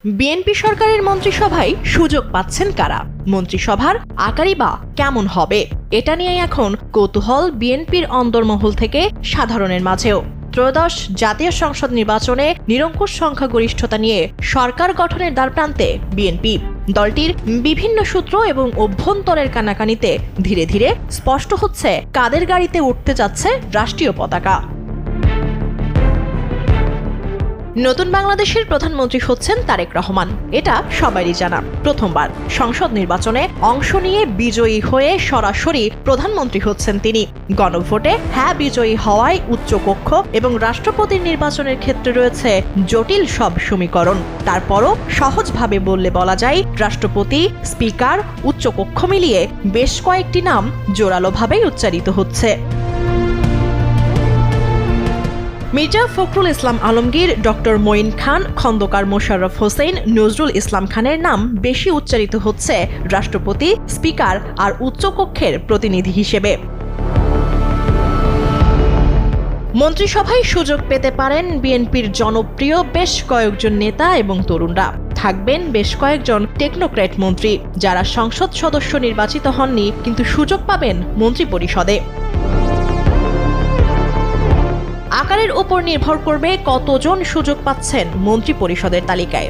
BNP সরকারের মন্ত্রিসভায় সুযোগ পাচ্ছেন কারা? মন্ত্রিসভার আকারই বা কেমন হবে? এটা নিয়ে এখন কৌতূহল বিএনপির অন্দরমহল থেকে সাধারণের মাঝেও। ত্রয়োদশ জাতীয় সংসদ নির্বাচনে নিরঙ্কুশ সংখ্যাগরিষ্ঠতা নিয়ে সরকার গঠনের দ্বারপ্রান্তে বিএনপি। দলটির বিভিন্ন সূত্র এবং অভ্যন্তরের কানাকানিতে ধীরে ধীরে স্পষ্ট হচ্ছে কাদের গাড়িতে উঠতে যাচ্ছে রাষ্ট্রীয় পতাকা। নতুন বাংলাদেশের প্রধানমন্ত্রী হচ্ছেন তারেক রহমান, এটা সবারই জানা। প্রথমবার সংসদ নির্বাচনে অংশ নিয়ে বিজয়ী হয়ে সরাসরি প্রধানমন্ত্রী হচ্ছেন তিনি। গণভোটে হ্যাঁ বিজয়ী হওয়ায় উচ্চকক্ষ এবং রাষ্ট্রপতির নির্বাচনের ক্ষেত্রে রয়েছে জটিল সব সমীকরণ। তারপরও সহজভাবে বললে বলা যায়, রাষ্ট্রপতি, স্পিকার, উচ্চকক্ষ মিলিয়ে বেশ কয়েকটি নাম জোরালোভাবেই উচ্চারিত হচ্ছে। মির্জা ফখরুল ইসলাম আলমগীর, ডক্টর মঈন খান, খন্দকার মোশাররফ হোসেন, নজরুল ইসলাম খানের নাম বেশি উচ্চারিত হচ্ছে রাষ্ট্রপতি, স্পিকার আর উচ্চকক্ষের প্রতিনিধি হিসেবে। মন্ত্রিসভায় সুযোগ পেতে পারেন বিএনপির জনপ্রিয় বেশ কয়েকজন নেতা এবং তরুণরা। থাকবেন বেশ কয়েকজন টেকনোক্র্যাট মন্ত্রী, যারা সংসদ সদস্য নির্বাচিত হননি কিন্তু সুযোগ পাবেন মন্ত্রিপরিষদে। আকারের উপর নির্ভর করবে কতজন সুযোগ পাচ্ছেন মন্ত্রিপরিষদের তালিকায়।